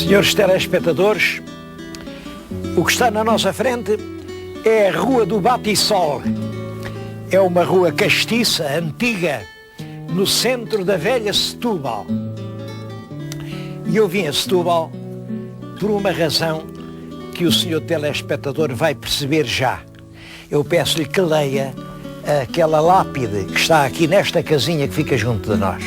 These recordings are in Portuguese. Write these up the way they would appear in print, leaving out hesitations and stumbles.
Senhores telespectadores, o que está na nossa frente é a Rua do Batisol. É uma rua castiça, antiga, no centro da velha Setúbal. E eu vim a Setúbal por uma razão que o senhor telespectador vai perceber já. Eu peço-lhe que leia aquela lápide que está aqui nesta casinha que fica junto de nós.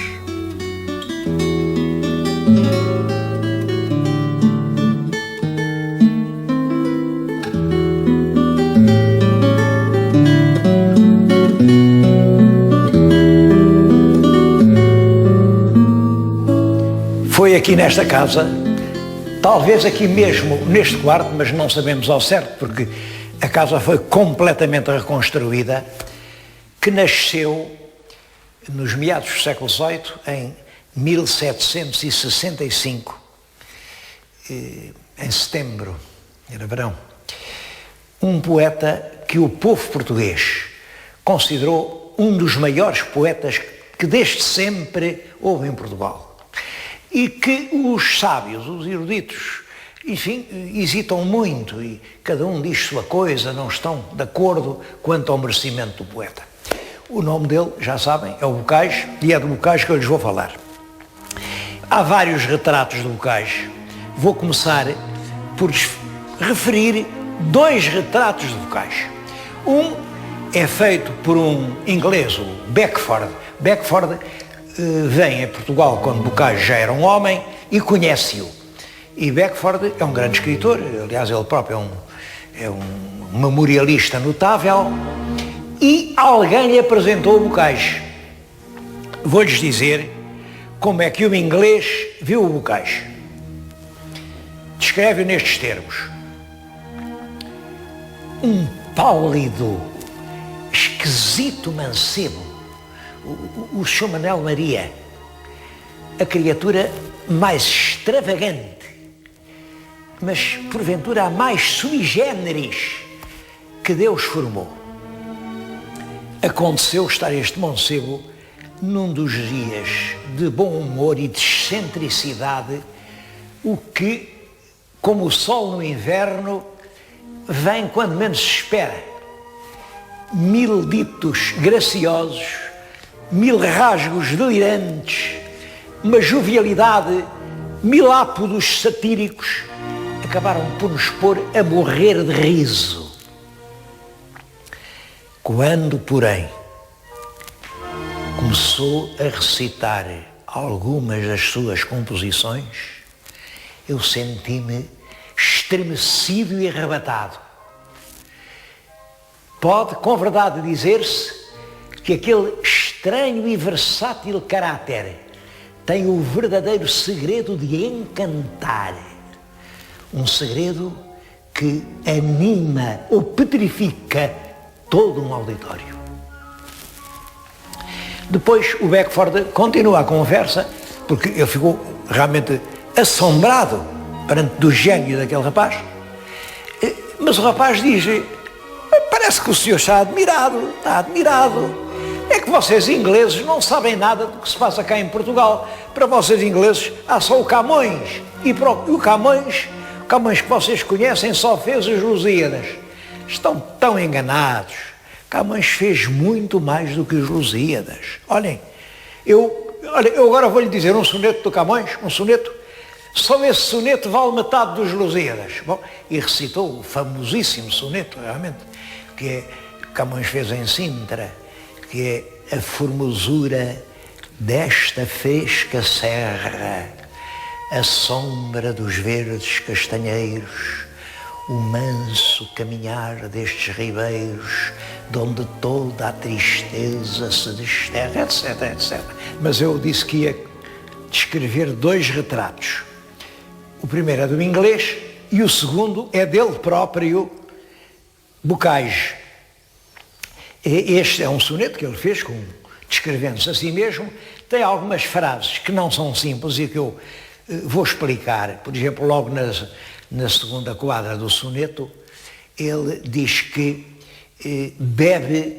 Foi aqui nesta casa, talvez aqui mesmo neste quarto, mas não sabemos ao certo porque a casa foi completamente reconstruída, que nasceu nos meados do século XVIII, em 1765, em setembro, era verão, um poeta que o povo português considerou um dos maiores poetas que desde sempre houve em Portugal. E que os sábios, os eruditos, enfim, hesitam muito e cada um diz sua coisa, não estão de acordo quanto ao merecimento do poeta. O nome dele, já sabem, é o Bocage, e é do Bocage que eu lhes vou falar. Há vários retratos do Bocage. Vou começar por referir dois retratos do Bocage. Um é feito por um inglês, o Beckford. Beckford vem a Portugal quando Bocage já era um homem e conhece-o. E Beckford é um grande escritor, aliás ele próprio é um memorialista notável, e alguém lhe apresentou o Bocage. Vou-lhes dizer como é que o inglês viu o Bocage. Descreve-o nestes termos: um pálido, esquisito mancebo, o Sr. Manuel Maria, a criatura mais extravagante, mas porventura a mais sui generis que Deus formou. Aconteceu estar este mancebo num dos dias de bom humor e de excentricidade, o que, como o sol no inverno, vem quando menos se espera. 1000 ditos graciosos, 1000 rasgos delirantes, uma jovialidade, 1000 ápodos satíricos, acabaram por nos pôr a morrer de riso. Quando, porém, começou a recitar algumas das suas composições, eu senti-me estremecido e arrebatado. Pode, com verdade, dizer-se que aquele estranho e versátil caráter tem o verdadeiro segredo de encantar. Um segredo que anima ou petrifica todo um auditório. Depois o Beckford continua a conversa, porque ele ficou realmente assombrado perante do gênio daquele rapaz, mas o rapaz diz: parece que o senhor está admirado. É que vocês ingleses não sabem nada do que se passa cá em Portugal. Para vocês ingleses há só o Camões, e o Camões que vocês conhecem só fez as Lusíadas. Estão tão enganados. Camões fez muito mais do que os Lusíadas. Olhem, eu agora vou-lhe dizer um soneto do Camões, um soneto. Só esse soneto vale metade dos Lusíadas. Bom, e recitou o famosíssimo soneto, realmente, que Camões fez em Sintra, que é a formosura desta fresca serra, a sombra dos verdes castanheiros, o manso caminhar destes ribeiros, de onde toda a tristeza se desterra, etc, etc. Mas eu disse que ia descrever dois retratos. O primeiro é do inglês e o segundo é dele próprio, Bocage. Este é um soneto que ele fez, descrevendo-se a si mesmo. Tem algumas frases que não são simples e que eu vou explicar. Por exemplo, logo na segunda quadra do soneto, ele diz que bebe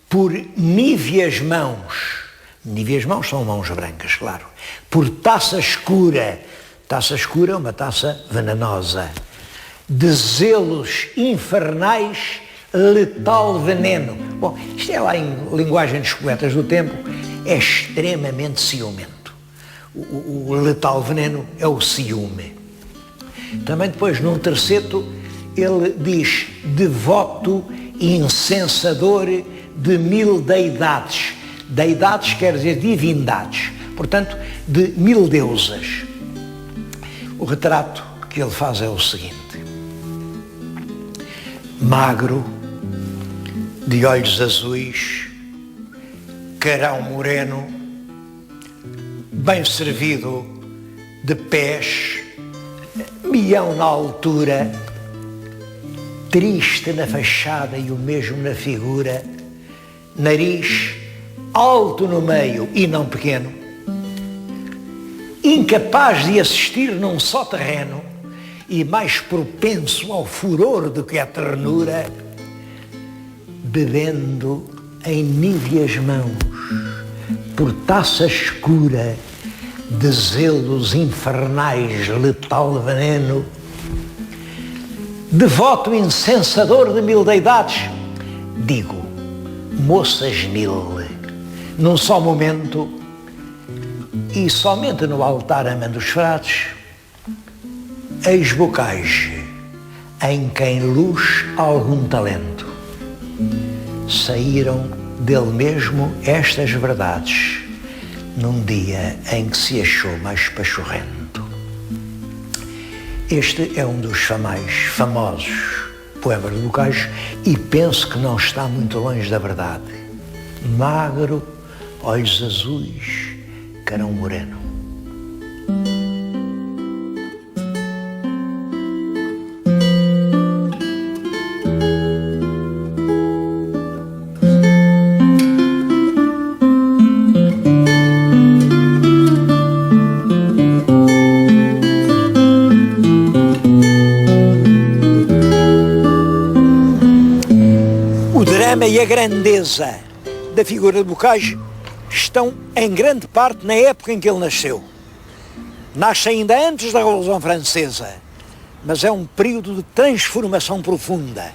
por níveas mãos. Níveas mãos são mãos brancas, claro. Por taça escura Taça escura é uma taça venenosa. De zelos infernais, letal veneno. Bom, isto é lá em linguagem dos poetas do tempo, é extremamente ciumento. O letal veneno é o ciúme. Também depois, num terceto, ele diz devoto e incensador de 1000 deidades. Deidades quer dizer divindades, portanto, de 1000 deusas. O retrato que ele faz é o seguinte: magro, de olhos azuis, carão moreno, bem servido de pés, mião na altura, triste na fachada e o mesmo na figura, nariz alto no meio e não pequeno, incapaz de assistir num só terreno e mais propenso ao furor do que à ternura, bebendo em níveas mãos, por taça escura de zelos infernais, letal veneno, devoto incensador de 1000 deidades, digo, moças 1000, num só momento, e somente no altar amando os frades, eis bocage, em quem luz algum talento, saíram dele mesmo estas verdades, num dia em que se achou mais pachorrento. Este é um dos mais famosos poemas de Bocage e penso que não está muito longe da verdade. Magro, olhos azuis, carão moreno. E a grandeza da figura de Bocage estão em grande parte na época em que ele nasceu. Nasce ainda antes da Revolução Francesa, mas é um período de transformação profunda.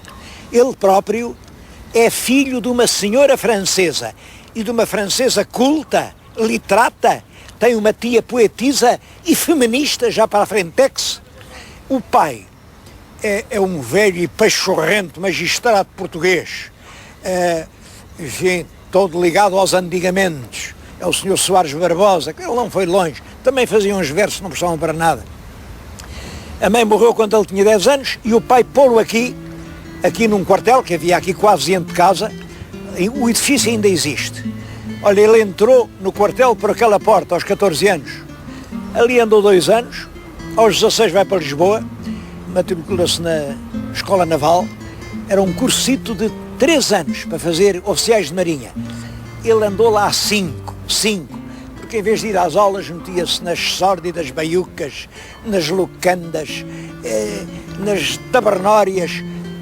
Ele próprio é filho de uma senhora francesa e de uma francesa culta, literata, tem uma tia poetisa e feminista já para a frentex. O pai é um velho e pachorrento magistrado português, enfim, todo ligado aos antigamentos. É o Sr. Soares Barbosa, que ele não foi longe, também fazia uns versos que não prestavam para nada. A mãe morreu quando ele tinha 10 anos e o pai pô-lo aqui num quartel, que havia aqui quase diante de casa. O edifício ainda existe. Olha, ele entrou no quartel por aquela porta aos 14 anos. Ali andou 2 anos, aos 16 vai para Lisboa, matriculou-se na Escola Naval. Era um cursito de 3 anos para fazer oficiais de marinha. Ele andou lá 5, porque em vez de ir às aulas metia-se nas sórdidas baiucas, nas locandas, nas tabernórias,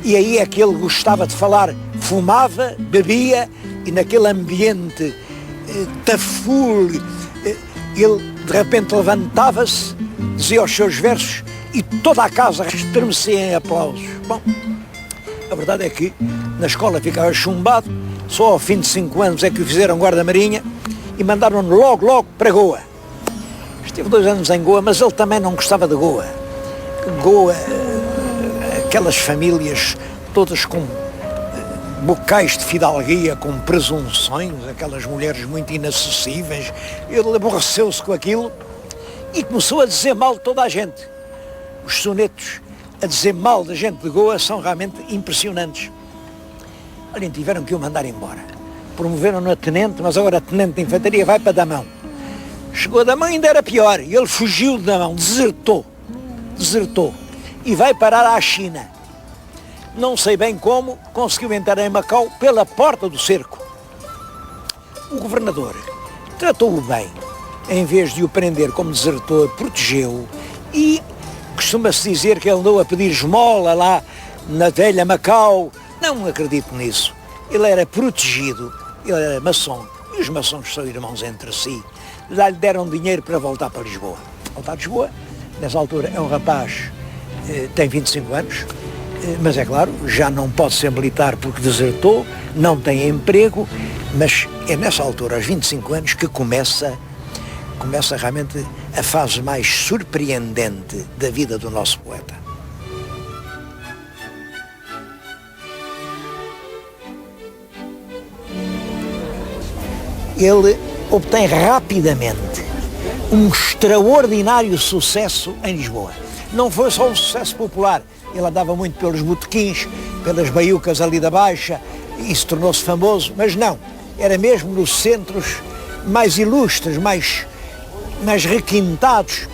e aí é que ele gostava de falar, fumava, bebia, e naquele ambiente taful, ele de repente levantava-se, dizia os seus versos, e toda a casa estremecia em aplausos. Bom, a verdade é que na escola ficava chumbado, só ao fim de 5 anos é que o fizeram guarda-marinha e mandaram-no logo para Goa. Esteve 2 anos em Goa, mas ele também não gostava de Goa. Goa, aquelas famílias todas com bocais de fidalguia, com presunções, aquelas mulheres muito inacessíveis. Ele aborreceu-se com aquilo e começou a dizer mal de toda a gente. Os sonetos a dizer mal da gente de Goa são realmente impressionantes. Olhem, tiveram que o mandar embora. Promoveram-no a tenente, mas agora a tenente de infantaria vai para Damão. Chegou a Damão e ainda era pior. E ele fugiu de Damão, desertou. E vai parar à China. Não sei bem como, conseguiu entrar em Macau pela porta do cerco. O governador tratou-o bem. Em vez de o prender como desertor, protegeu-o e costuma-se dizer que ele andou a pedir esmola lá na velha Macau. Não acredito nisso. Ele era protegido, ele era maçom, e os maçons são irmãos entre si. Já lhe deram dinheiro para voltar para Lisboa. Voltar a Lisboa, Nessa altura é um rapaz, tem 25 anos, mas é claro, já não pode ser militar porque desertou, não tem emprego, mas é nessa altura, aos 25 anos, que começa realmente a fase mais surpreendente da vida do nosso poeta. Ele obtém rapidamente um extraordinário sucesso em Lisboa. Não foi só um sucesso popular, ele andava muito pelos botequins, pelas baiucas ali da Baixa, e se tornou-se famoso, mas não, era mesmo nos centros mais ilustres, mais requintados.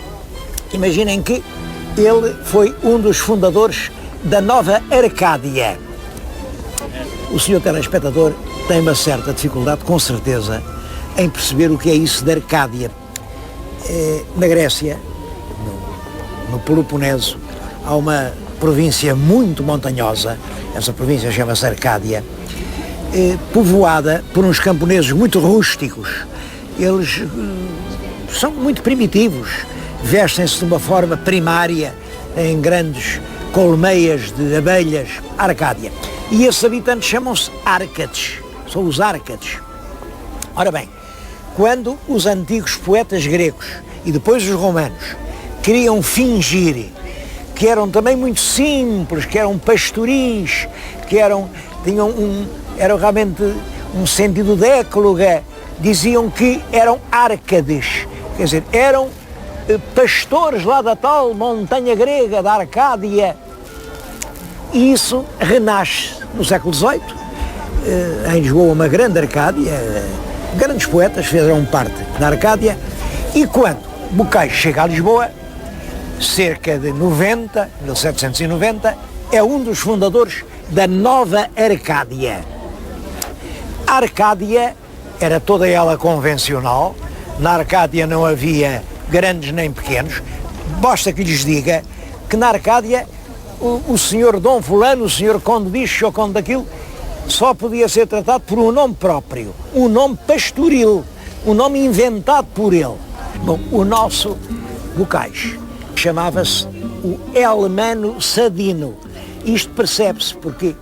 Imaginem que ele foi um dos fundadores da Nova Arcádia. O senhor telespectador tem uma certa dificuldade, com certeza, em perceber o que é isso da Arcádia. Na Grécia, no Peloponeso, há uma província muito montanhosa, essa província chama-se Arcádia, povoada por uns camponeses muito rústicos. Eles são muito primitivos, vestem-se de uma forma primária, em grandes colmeias de abelhas, Arcádia. E esses habitantes chamam-se Árcades, são os Árcades. Ora bem, quando os antigos poetas gregos e depois os romanos queriam fingir que eram também muito simples, que eram pastoris, que eram realmente um sentido décaloga, diziam que eram Árcades, quer dizer, eram pastores lá da tal montanha grega, da Arcádia. E isso renasce no século XVIII, em Lisboa, uma grande Arcádia, grandes poetas fizeram parte da Arcádia, e quando Bocage chega a Lisboa, cerca de 1790, é um dos fundadores da Nova Arcádia. A Arcádia era toda ela convencional, na Arcádia não havia grandes nem pequenos, basta que lhes diga que na Arcádia o senhor Dom Fulano, o senhor Conde disto ou Conde daquilo, só podia ser tratado por um nome próprio, um nome pastoril, um nome inventado por ele. Bom, o nosso Bocage chamava-se o Elmano Sadino. Isto percebe-se porque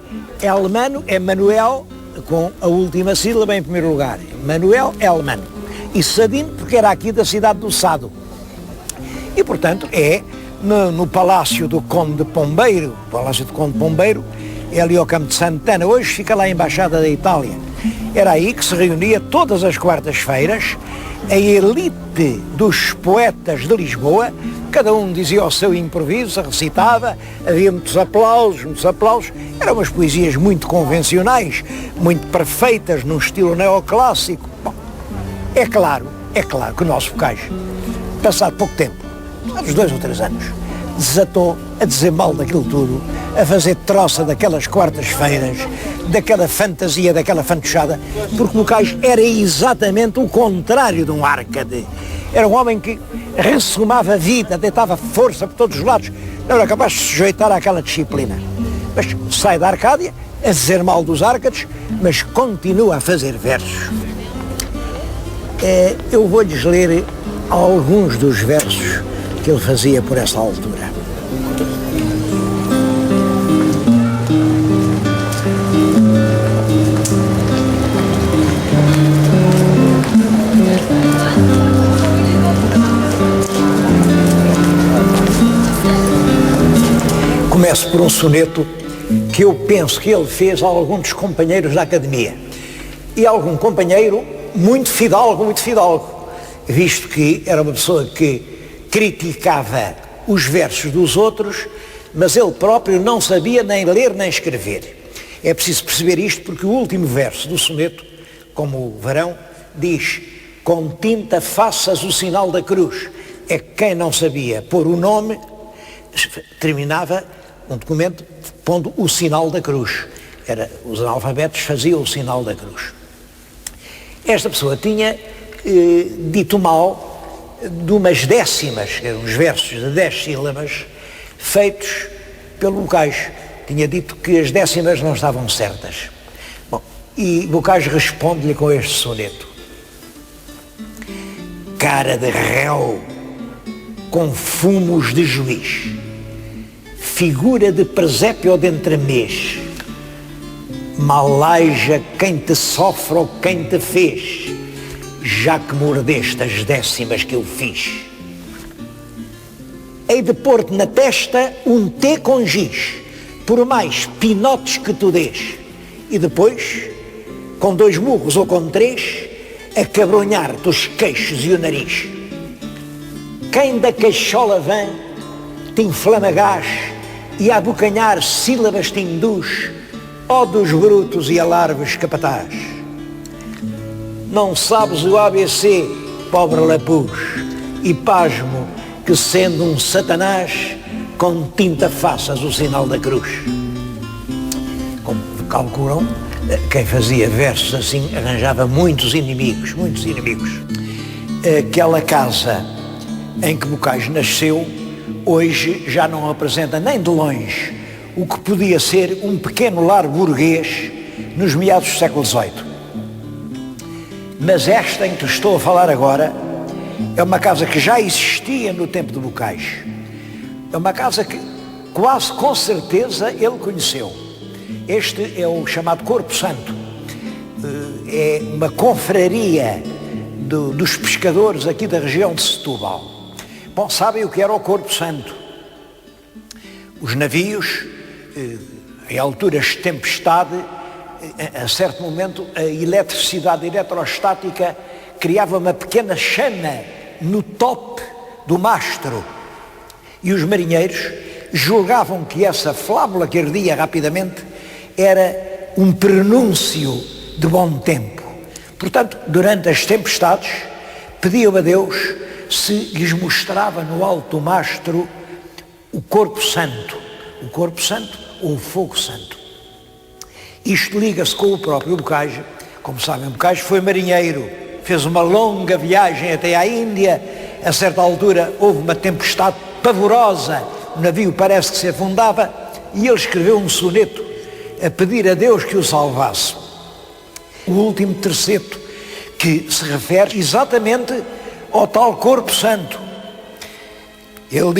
Elmano é Manuel, com a última sílaba em primeiro lugar. Manuel Elmano. E Sadino porque era aqui da cidade do Sado. E, portanto, é no Palácio do Conde de Pombeiro, Palácio do Conde de Pombeiro, é ali ao Campo de Santana, hoje fica lá a Embaixada da Itália. Era aí que se reunia todas as quartas-feiras a elite dos poetas de Lisboa, cada um dizia o seu improviso, recitava, havia muitos aplausos, eram umas poesias muito convencionais, muito perfeitas, num estilo neoclássico. Bom, é claro que o nosso Bocage, passado pouco tempo, uns 2 ou 3 anos, desatou a dizer mal daquilo tudo, a fazer troça daquelas quartas-feiras, daquela fantasia, daquela fantochada, porque Bocage era exatamente o contrário de um Árcade. Era um homem que ressumava a vida, deitava força por todos os lados, não era capaz de se sujeitar àquela disciplina. Mas sai da Arcádia, a dizer mal dos Árcades, mas continua a fazer versos. Eu vou-lhes ler alguns dos versos que ele fazia por essa altura. Começo por um soneto que eu penso que ele fez a algum dos companheiros da academia. E algum companheiro muito fidalgo, visto que era uma pessoa que criticava os versos dos outros, mas ele próprio não sabia nem ler nem escrever. É preciso perceber isto porque o último verso do soneto, como verão, diz: com tinta faças o sinal da cruz. É que quem não sabia pôr o nome, terminava um documento pondo o sinal da cruz. Os analfabetos faziam o sinal da cruz. Esta pessoa tinha dito mal de umas décimas, uns versos de 10 sílabas, feitos pelo Bocage. Tinha dito que as décimas não estavam certas. Bom, e Bocage responde-lhe com este soneto: cara de réu, com fumos de juiz, figura de presépio ou de entremês, malaja quem te sofre ou quem te fez, já que mordeste as 10º que eu fiz. Hei de pôr-te na testa um T com giz, por mais pinotes que tu dês, e depois, com 2 murros ou com 3, acabrunhar-te os queixos e o nariz. Quem da cachola vem, te inflama gás, e a abocanhar sílabas te induz, ó dos brutos e alarves capataz. Não sabes o ABC, pobre lapuz, e pasmo que, sendo um satanás, com tinta faças o sinal da cruz. Como calculam, quem fazia versos assim arranjava muitos inimigos, muitos inimigos. Aquela casa em que Bocage nasceu, hoje já não apresenta nem de longe o que podia ser um pequeno lar burguês nos meados do século XVIII. Mas esta em que estou a falar agora é uma casa que já existia no tempo de Bocage. É uma casa que quase com certeza ele conheceu. Este é o chamado Corpo Santo. É uma confraria dos pescadores aqui da região de Setúbal. Bom, sabem o que era o Corpo Santo? Os navios, em alturas de tempestade, a certo momento a eletricidade eletrostática criava uma pequena chama no tope do mastro e os marinheiros julgavam que essa flâmula que ardia rapidamente era um prenúncio de bom tempo. Portanto, durante as tempestades, pediam a Deus se lhes mostrava no alto do mastro o Corpo Santo ou o Fogo Santo. Isto liga-se com o próprio Bocage. Como sabem, Bocage foi marinheiro, fez uma longa viagem até à Índia. A certa altura houve uma tempestade pavorosa, o navio parece que se afundava, e ele escreveu um soneto a pedir a Deus que o salvasse. O último terceto, que se refere exatamente ao tal Corpo Santo. Ele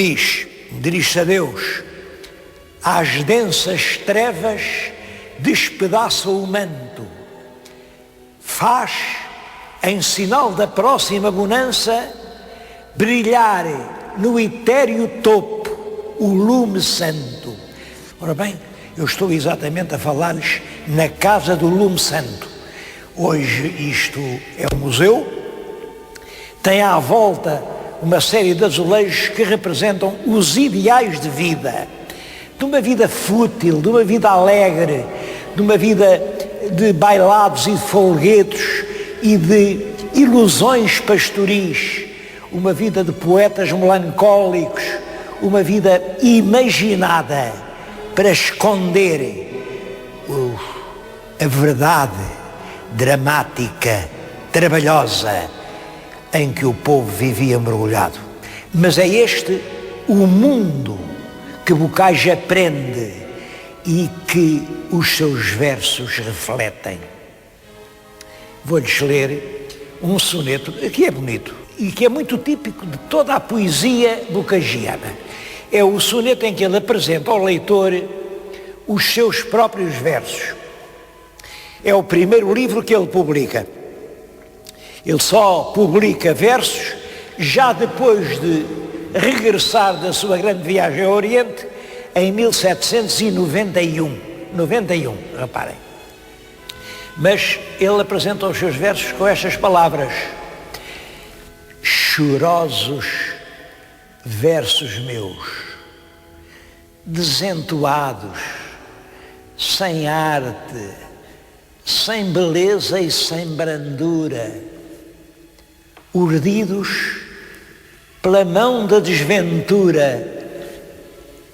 dirige-se a Deus: às densas trevas despedaça o manto, faz, em sinal da próxima bonança, brilhar no etéreo topo o lume santo. Ora bem, eu estou exatamente a falar-lhes na Casa do Lume Santo. Hoje isto é um museu, tem à volta uma série de azulejos que representam os ideais de vida, de uma vida fútil, de uma vida alegre, de uma vida de bailados e de folguedos e de ilusões pastoris, uma vida de poetas melancólicos, uma vida imaginada para esconder a verdade dramática, trabalhosa, em que o povo vivia mergulhado. Mas é este o mundo que Bocage aprende e que os seus versos refletem. Vou-lhes ler um soneto que é bonito e que é muito típico de toda a poesia bocagiana. É o soneto em que ele apresenta ao leitor os seus próprios versos. É o primeiro livro que ele publica. Ele só publica versos já depois de regressar da sua grande viagem ao Oriente em 1791. 91, reparem. Mas ele apresenta os seus versos com estas palavras: chorosos versos meus, desentoados, sem arte, sem beleza e sem brandura, urdidos pela mão da desventura,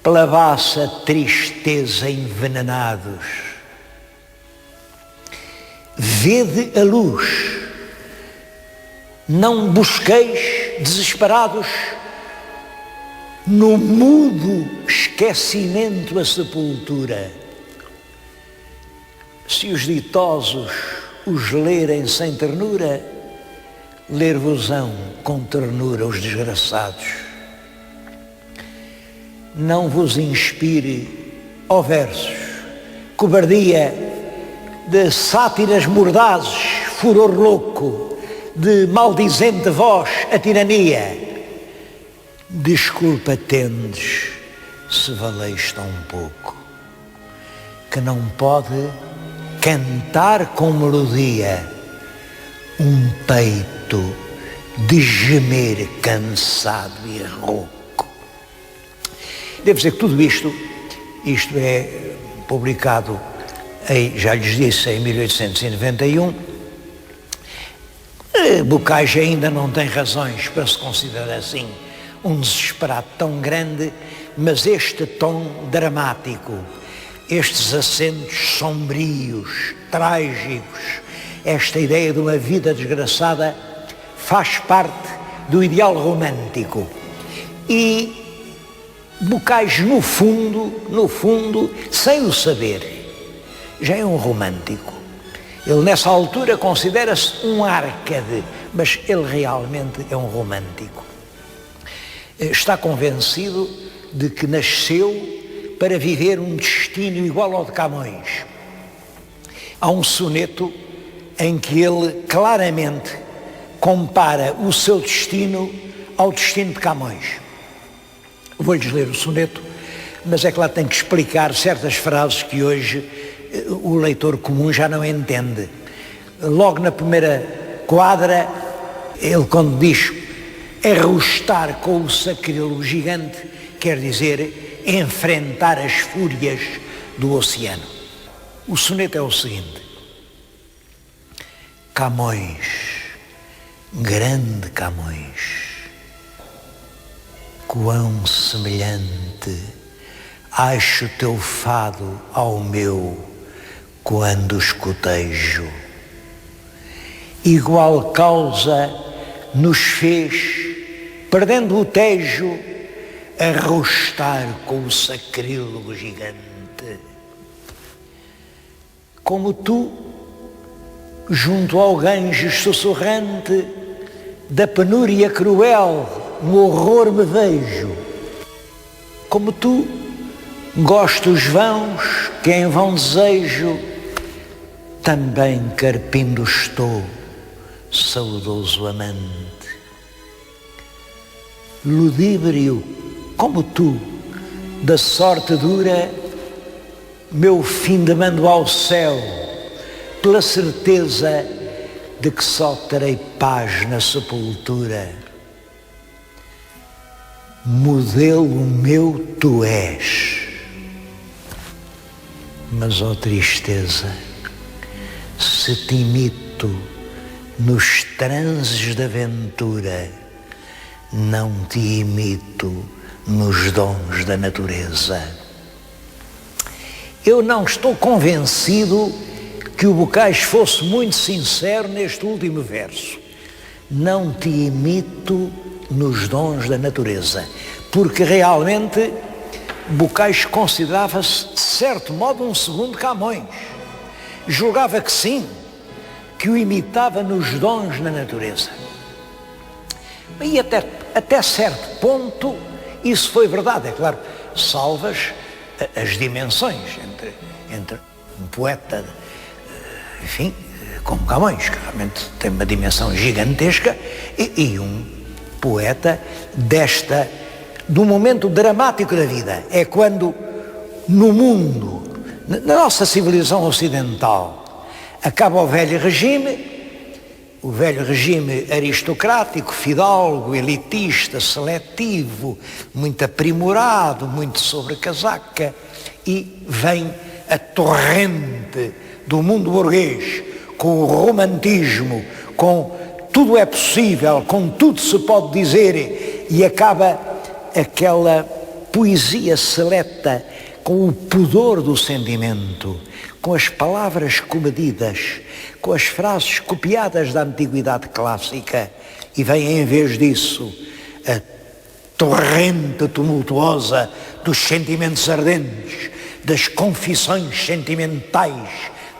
pela vassa tristeza envenenados. Vede a luz, não busqueis desesperados no mudo esquecimento a sepultura. Se os ditosos os lerem sem ternura, ler-vos-ão com ternura os desgraçados. não vos inspire, ó versos, cobardia, de sátiras mordazes, furor louco, de maldizente voz a tirania. Desculpa tendes, se valeis tão pouco, que não pode cantar com melodia um peito de gemer cansado e rouco. Devo dizer que tudo isto é publicado, já lhes disse, em 1891. Bocage ainda não tem razões para se considerar assim um desesperado tão grande, mas este tom dramático, estes acentos sombrios, trágicos, esta ideia de uma vida desgraçada faz parte do ideal romântico. E Bocage, no fundo, sem o saber, já é um romântico. Ele nessa altura considera-se um árcade, mas ele realmente é um romântico. Está convencido de que nasceu para viver um destino igual ao de Camões. Há um soneto em que ele claramente compara o seu destino ao destino de Camões. Vou-lhes ler o soneto, mas é claro que tenho que explicar certas frases que hoje o leitor comum já não entende. Logo na primeira quadra, ele quando diz arrostar com o sacrílego gigante, quer dizer enfrentar as fúrias do oceano. O soneto é o seguinte: Camões, grande Camões, quão semelhante acho teu fado ao meu quando escutejo. Igual causa nos fez, perdendo o Tejo, arrostar com o sacrílego gigante. Como tu, junto ao Ganges sussurrante, da penúria cruel no horror me vejo. Como tu, gosto os vãos que em vão desejo, também carpindo estou, saudoso amante. Ludíbrio, como tu, da sorte dura, meu fim demando ao céu, pela certeza de que só terei paz na sepultura. Modelo meu tu és, mas ó tristeza, se te imito nos transes da aventura, não te imito nos dons da natureza. Eu não estou convencido que o Bocage fosse muito sincero neste último verso. Não te imito nos dons da natureza, porque realmente Bocage considerava-se, de certo modo, um segundo Camões. Julgava que sim, que o imitava nos dons da natureza. E até certo ponto isso foi verdade, é claro, salvas as dimensões entre um poeta, enfim, como Camões, que realmente tem uma dimensão gigantesca, e um poeta do momento dramático da vida. É quando no mundo, na nossa civilização ocidental, acaba o velho regime aristocrático, fidalgo, elitista, seletivo, muito aprimorado, muito sobrecasaca, e vem a torrente do mundo burguês, com o romantismo, com tudo é possível, com tudo se pode dizer, e acaba aquela poesia seleta com o pudor do sentimento, com as palavras comedidas, com as frases copiadas da antiguidade clássica, e vem em vez disso a torrente tumultuosa dos sentimentos ardentes, das confissões sentimentais,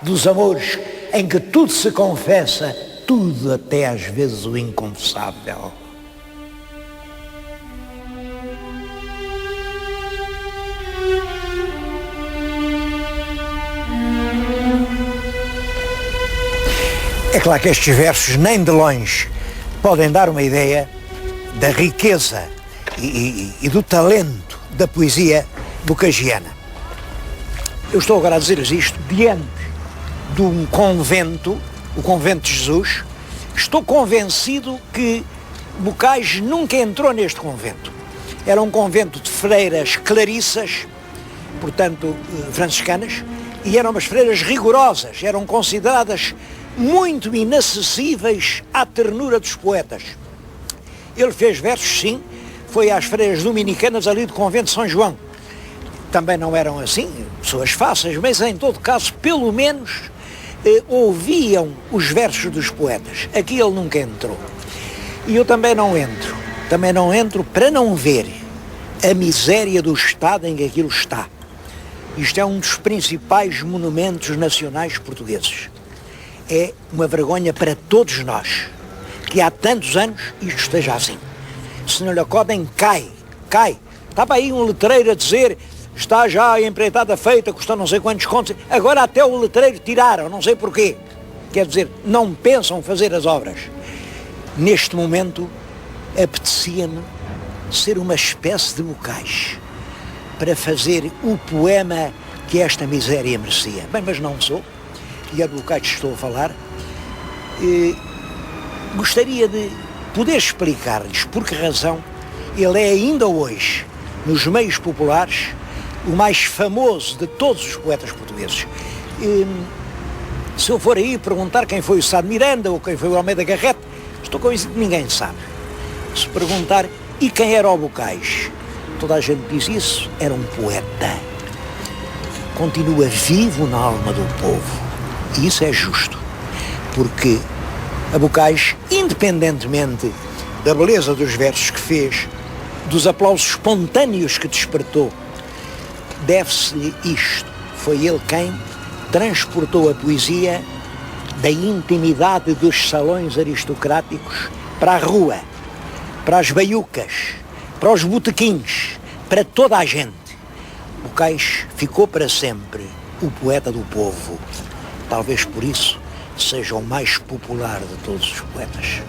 dos amores em que tudo se confessa, tudo até às vezes o inconfessável. É claro que estes versos nem de longe podem dar uma ideia da riqueza e do talento da poesia bocagiana. Eu estou agora a dizer-lhes isto diante de um convento, o Convento de Jesus. Estou convencido que Bocage nunca entrou neste convento. Era um convento de freiras clarissas, portanto franciscanas, e eram umas freiras rigorosas, eram consideradas muito inacessíveis à ternura dos poetas. Ele fez versos, sim, foi às freiras dominicanas ali do convento de São João. Também não eram assim, pessoas fáceis, mas em todo caso, pelo menos, ouviam os versos dos poetas. Aqui ele nunca entrou. E eu também não entro para não ver a miséria do estado em que aquilo está. Isto é um dos principais monumentos nacionais portugueses. É uma vergonha para todos nós, que há tantos anos isto esteja assim. Se não lhe acodem, cai. Estava aí um letreiro a dizer, está já a empreitada feita, custou não sei quantos contos, agora até o letreiro tiraram, não sei porquê. Quer dizer, não pensam fazer as obras. Neste momento, apetecia-me ser uma espécie de Bocage para fazer o poema que esta miséria merecia. Bem, mas não sou, e é do Bocage que estou a falar. Gostaria de poder explicar-lhes por que razão ele é ainda hoje, nos meios populares, o mais famoso de todos os poetas portugueses. Se eu for aí perguntar quem foi o Sá de Miranda ou quem foi o Almeida Garrett, estou convencido que ninguém sabe. Se perguntar, e quem era o Bocage? Toda a gente diz isso, era um poeta. Continua vivo na alma do povo. E isso é justo, porque a Bocage, independentemente da beleza dos versos que fez, dos aplausos espontâneos que despertou, deve-se-lhe isto. Foi ele quem transportou a poesia da intimidade dos salões aristocráticos para a rua, para as baiucas, para os botequins, para toda a gente. Bocage ficou para sempre o poeta do povo. Talvez por isso seja o mais popular de todos os poetas.